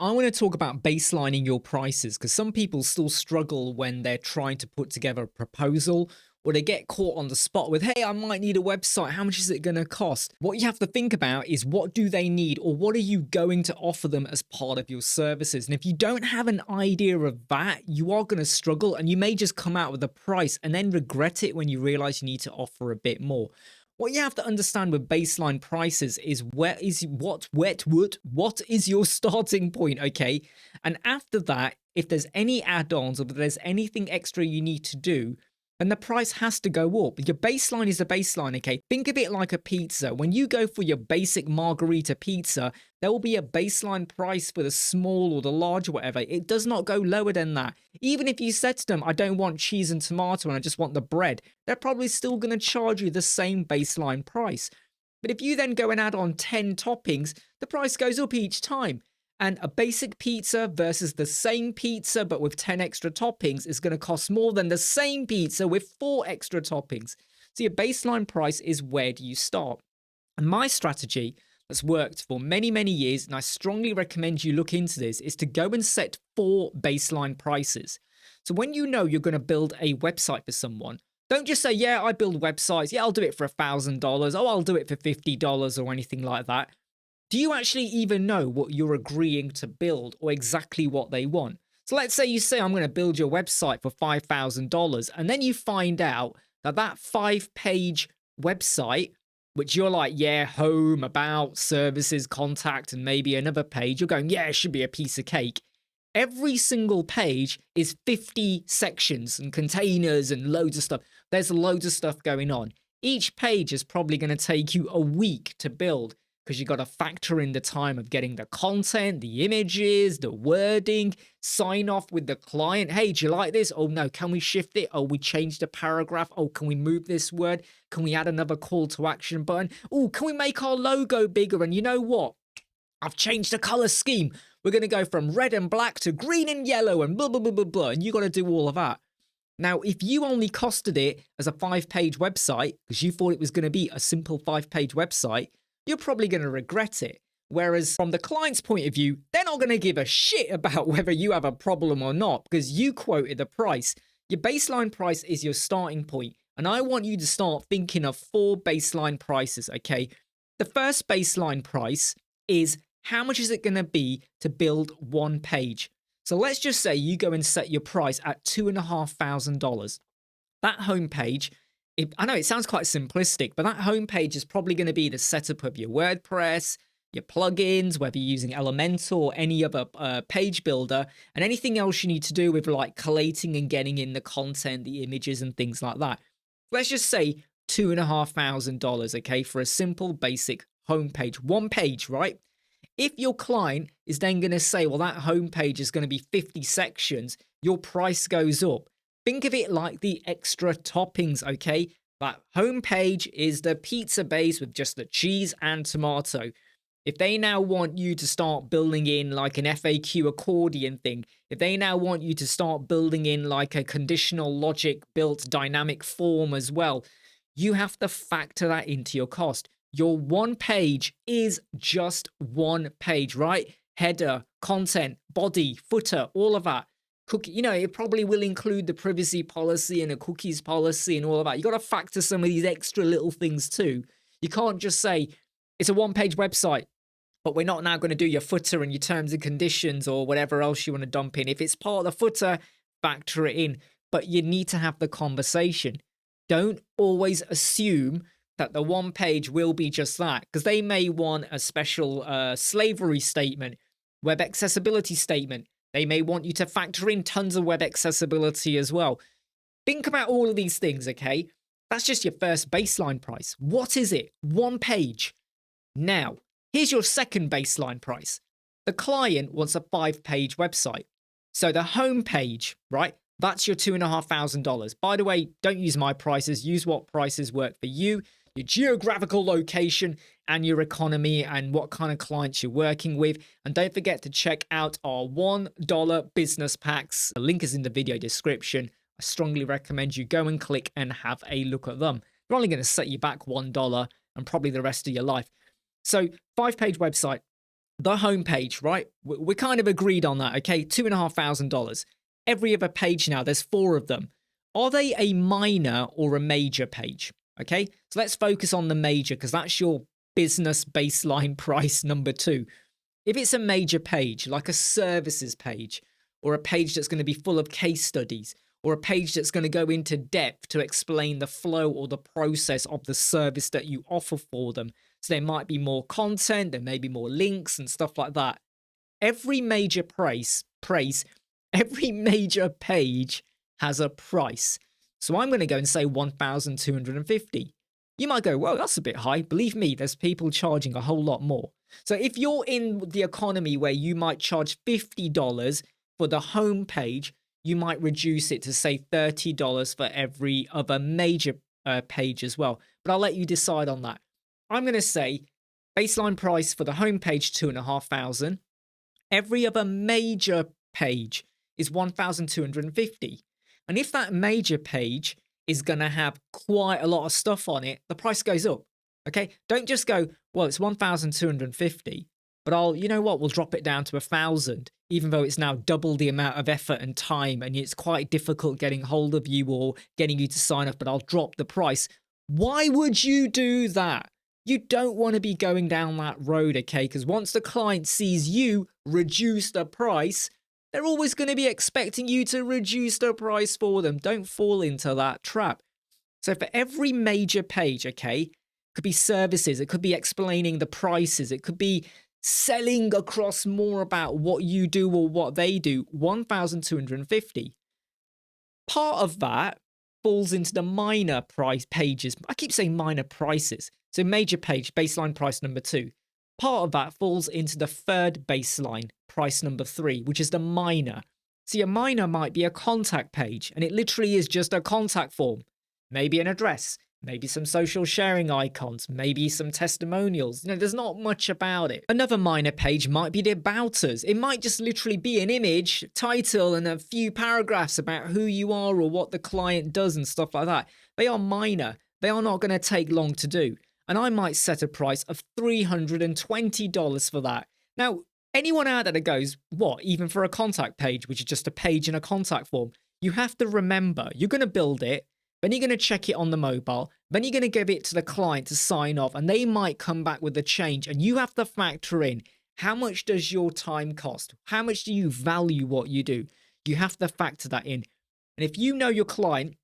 I want to talk about baselining your prices because some people still struggle when they're trying to put together a proposal or they get caught on the spot with, hey, I might need a website. How much is it going to cost? What you have to think about is what do they need or what are you going to offer them as part of your services? And if you don't have an idea of that, you are going to struggle and you may just come out with a price and then regret it when you realize you need to offer a bit more. What you have to understand with baseline prices is what is your starting point, okay? And after that, if there's any add-ons or if there's anything extra you need to do, then the price has to go up. Your baseline is a baseline, okay? Think of it like a pizza. When you go for your basic margarita pizza, there will be a baseline price for the small or the large or whatever. It does not go lower than that. Even if you said to them, I don't want cheese and tomato and I just want the bread, they're probably still going to charge you the same baseline price. But if you then go and add on 10 toppings, the price goes up each time. And a basic pizza versus the same pizza but with 10 extra toppings is going to cost more than the same pizza with 4 extra toppings. So your baseline price is where do you start? And my strategy that's worked for many, many years, and I strongly recommend you look into this, is to go and set 4 baseline prices. So when you know you're going to build a website for someone, don't just say, yeah, I build websites. Yeah, I'll do it for $1,000. Oh, I'll do it for $50 or anything like that. Do you actually even know what you're agreeing to build or exactly what they want? So let's say you say, I'm going to build your website for $5,000. And then you find out that that 5-page website, which you're like, yeah, home, about, services, contact, and maybe another page, you're going, yeah, it should be a piece of cake. Every single page is 50 sections and containers and loads of stuff. There's loads of stuff going on. Each page is probably going to take you a week to build, because you've got to factor in the time of getting the content, the images, the wording, sign off with the client. Hey, do you like this? Oh, no, can we shift it? Oh, we changed the paragraph. Oh, can we move this word? Can we add another call to action button? Oh, can we make our logo bigger? And you know what? I've changed the color scheme. We're going to go from red and black to green and yellow and blah, blah, blah, blah, blah. And you got to do all of that. Now, if you only costed it as a 5-page website because you thought it was going to be a simple 5-page website, you're probably going to regret it. Whereas from the client's point of view, they're not going to give a shit about whether you have a problem or not because you quoted the price. Your baseline price is your starting point. And I want you to start thinking of 4 baseline prices, okay? The first baseline price is how much is it going to be to build 1 page? So let's just say you go and set your price at $2,500. That homepage, I know it sounds quite simplistic, but that homepage is probably going to be the setup of your WordPress, your plugins, whether you're using Elementor or any other page builder, and anything else you need to do with like collating and getting in the content, the images and things like that. Let's just say $2,500, okay, for a simple basic homepage, 1 page, right? If your client is then going to say, well, that homepage is going to be 50 sections, your price goes up. Think of it like the extra toppings, okay? That homepage is the pizza base with just the cheese and tomato. If they now want you to start building in like an FAQ accordion thing, if they now want you to start building in like a conditional logic built dynamic form as well, you have to factor that into your cost. Your 1 page is just 1 page, right? Header, content, body, footer, all of that. Cookie, you know, it probably will include the privacy policy and a cookies policy and all of that. You got to factor some of these extra little things too. You can't just say it's a 1-page website, but we're not now going to do your footer and your terms and conditions or whatever else you want to dump in. If it's part of the footer, factor it in. But you need to have the conversation. Don't always assume that the 1 page will be just that, because they may want a special slavery statement, web accessibility statement. They may want you to factor in tons of web accessibility as well. Think about all of these things, okay? That's just your first baseline price. What is it? 1 page. Now, here's your second baseline price. The client wants a 5-page website. So the home page, right? That's your $2,500. By the way, don't use my prices. Use what prices work for you, your geographical location, and your economy, and what kind of clients you're working with. And don't forget to check out our $1 business packs. The link is in the video description. I strongly recommend you go and click and have a look at them. They're only going to set you back $1 and probably the rest of your life. So 5-page website. The homepage, right? We're kind of agreed on that, okay? $2,500. Every other page now, there's 4 of them. Are they a minor or a major page? Okay, so let's focus on the major because that's your business baseline price number 2. If it's a major page, like a services page, or a page that's going to be full of case studies, or a page that's going to go into depth to explain the flow or the process of the service that you offer for them. So there might be more content, there may be more links and stuff like that. Every major every major page has a price. So I'm going to go and say 1,250. You might go, well, that's a bit high. Believe me, there's people charging a whole lot more. So if you're in the economy where you might charge $50 for the home page, you might reduce it to say $30 for every other major page as well. But I'll let you decide on that. I'm going to say baseline price for the home page, $2,500. Every other major page is 1,250. And if that major page is going to have quite a lot of stuff on it, the price goes up. Okay, don't just go, well, it's 1,250, but you know what, we'll drop it down to 1,000, even though it's now double the amount of effort and time, and it's quite difficult getting hold of you or getting you to sign up, but I'll drop the price. Why would you do that? You don't want to be going down that road, okay? Because once the client sees you reduce the price, they're always going to be expecting you to reduce the price for them. Don't fall into that trap. So for every major page, okay, it could be services, it could be explaining the prices, it could be selling across more about what you do or what they do, 1,250. Part of that falls into the minor price pages. I keep saying minor prices. So major page, baseline price number 2. Part of that falls into the third baseline, price number 3, which is the minor. See, a minor might be a contact page, and it literally is just a contact form. Maybe an address, maybe some social sharing icons, maybe some testimonials. There's not much about it. Another minor page might be the about us. It might just literally be an image, title, and a few paragraphs about who you are or what the client does and stuff like that. They are minor. They are not going to take long to do. And I might set a price of $320 for that. Now, anyone out there that goes, what, even for a contact page, which is just a page in a contact form, you have to remember, you're going to build it, then you're going to check it on the mobile, then you're going to give it to the client to sign off, and they might come back with a change, and you have to factor in, how much does your time cost? How much do you value what you do? You have to factor that in. And if you know your client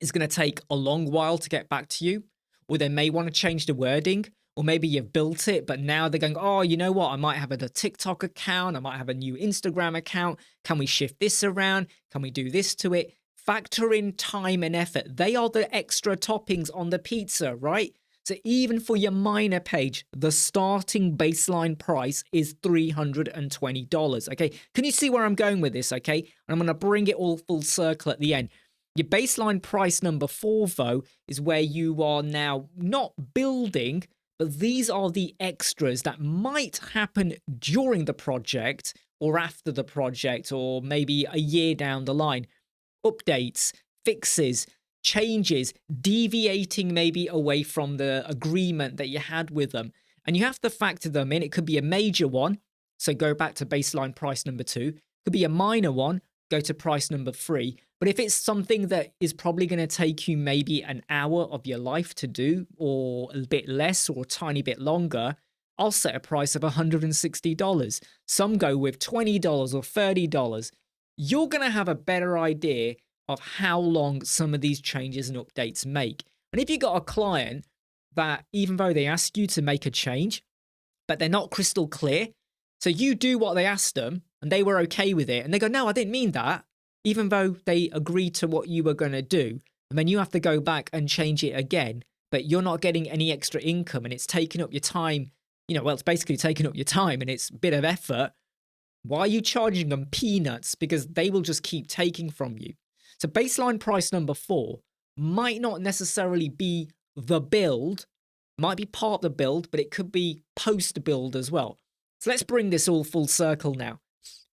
is going to take a long while to get back to you, or they may want to change the wording, or maybe you've built it, but now they're going, oh, you know what? I might have a TikTok account. I might have a new Instagram account. Can we shift this around? Can we do this to it? Factor in time and effort. They are the extra toppings on the pizza, right? So even for your minor page, the starting baseline price is $320. Okay, can you see where I'm going with this? Okay, and I'm going to bring it all full circle at the end. Your baseline price number 4, though, is where you are now not building, but these are the extras that might happen during the project or after the project or maybe a year down the line. Updates, fixes, changes, deviating maybe away from the agreement that you had with them. And you have to factor them in. It could be a major one, so go back to baseline price number 2. It could be a minor one, go to price number 3. But if it's something that is probably going to take you maybe an hour of your life to do, or a bit less, or a tiny bit longer, I'll set a price of $160. Some go with $20 or $30. You're going to have a better idea of how long some of these changes and updates make. And if you got a client that, even though they ask you to make a change, but they're not crystal clear, so you do what they asked them and they were okay with it, and they go, no, I didn't mean that, even though they agreed to what you were going to do, and then you have to go back and change it again, but you're not getting any extra income and it's taking up your time, well, it's basically taking up your time and it's a bit of effort. Why are you charging them peanuts? Because they will just keep taking from you. So baseline price number 4 might not necessarily be the build, might be part of the build, but it could be post-build as well. So let's bring this all full circle now.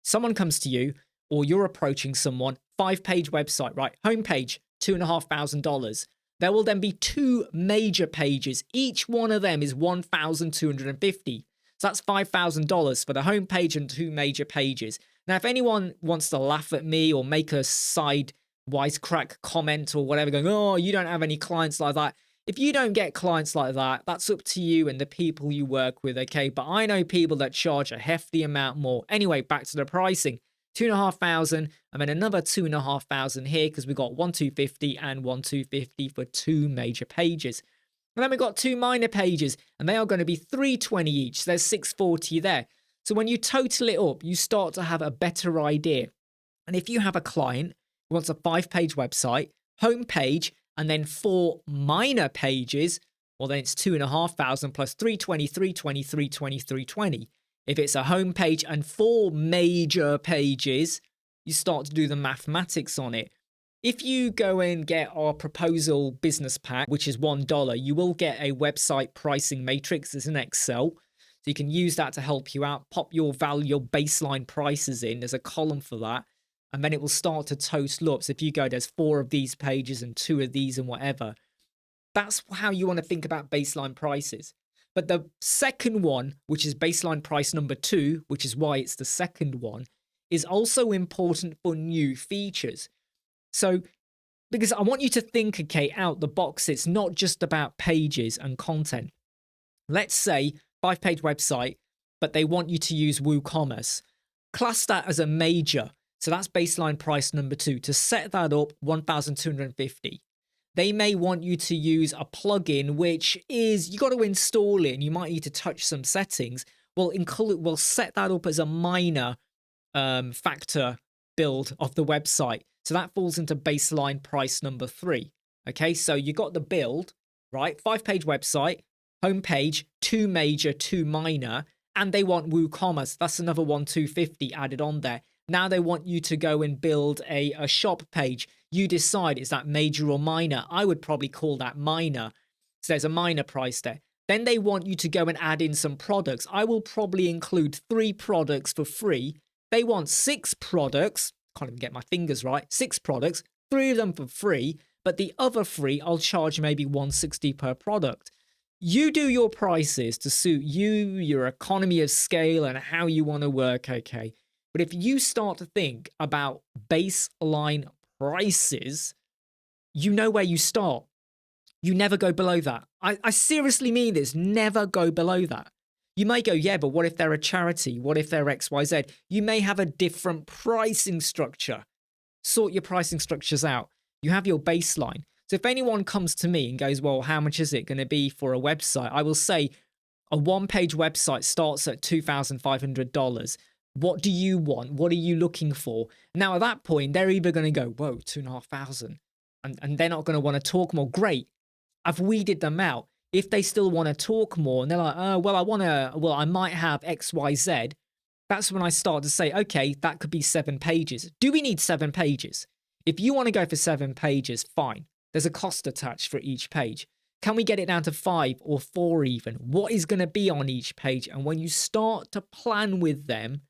Someone comes to you, or you're approaching someone, 5-page website, right? Homepage, $2,500. There will then be 2 major pages. Each one of them is $1,250. So that's $5,000 for the homepage and 2 major pages. Now, if anyone wants to laugh at me or make a side wisecrack comment or whatever, going, oh, you don't have any clients like that. If you don't get clients like that, that's up to you and the people you work with, okay? But I know people that charge a hefty amount more. Anyway, back to the pricing. 2,500 and then another 2,500 here because we got 1,250 and 1,250 for 2 major pages. And then we got 2 minor pages and they are going to be 320 each. So there's 640 there. So when you total it up, you start to have a better idea. And if you have a client who wants a 5-page website, homepage, and then 4 minor pages, well, then it's 2,500 plus 320, 320, 320, 320. If it's a homepage and 4 major pages, you start to do the mathematics on it. If you go and get our proposal business pack, which is $1, you will get a website pricing matrix. It's in Excel. So you can use that to help you out. Pop your value, your baseline prices in. There's a column for that. And then it will start to total up. So if you go, there's 4 of these pages and 2 of these and whatever. That's how you want to think about baseline prices. But the second one, which is baseline price number 2, which is why it's the second one, is also important for new features. So, because I want you to think, okay, out the box, it's not just about pages and content. Let's say 5-page website, but they want you to use WooCommerce. Class that as a major. So that's baseline price number 2. To set that up, 1,250. They may want you to use a plugin, which is, you got to install it and you might need to touch some settings. We'll set that up as a minor factor build of the website. So that falls into baseline price number 3. Okay, so you got the build, right? 5-page website, homepage, 2 major, 2 minor, and they want WooCommerce. That's another 1,250 added on there. Now they want you to go and build a shop page. You decide, is that major or minor? I would probably call that minor. So there's a minor price there. Then they want you to go and add in some products. I will probably include 3 products for free. They want 6 products. Can't even get my fingers right. 6 products, 3 of them for free. But the other 3, I'll charge maybe 160 per product. You do your prices to suit you, your economy of scale, and how you want to work, okay? But if you start to think about baseline prices, you know where you start. You never go below that. I seriously mean this. Never go below that. You may go, yeah, but what if they're a charity? What if they're XYZ? You may have a different pricing structure. Sort your pricing structures out. You have your baseline. So if anyone comes to me and goes, well, how much is it going to be for a website? I will say a 1-page website starts at $2,500. What do you want? What are you looking for? Now, at that point, they're either going to go, whoa, 2,500. And they're not going to want to talk more. Great. I've weeded them out. If they still want to talk more and they're like, oh, well, I might have XYZ. That's when I start to say, okay, that could be 7 pages. Do we need 7 pages? If you want to go for 7 pages, fine. There's a cost attached for each page. Can we get it down to 5 or 4 even? What is going to be on each page? And when you start to plan with them,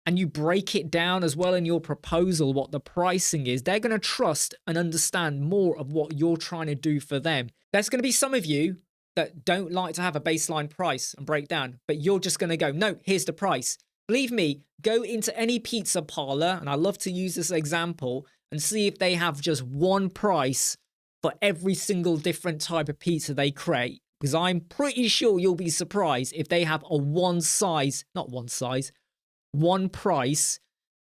and you break it down as well in your proposal, what the pricing is, they're going to trust and understand more of what you're trying to do for them. There's going to be some of you that don't like to have a baseline price and break down, but you're just going to go, no, here's the price. Believe me, go into any pizza parlor, and I love to use this example, and see if they have just one price for every single different type of pizza they create. Because I'm pretty sure you'll be surprised if they have a one price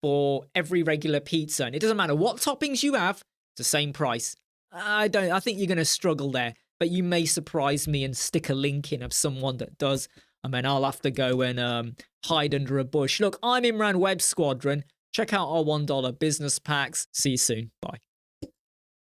for every regular pizza. And it doesn't matter what toppings you have, it's the same price. I think you're going to struggle there, but you may surprise me and stick a link in of someone that does. And then I'll have to go and hide under a bush. Look, I'm Imran Web Squadron. Check out our $1 business packs. See you soon. Bye.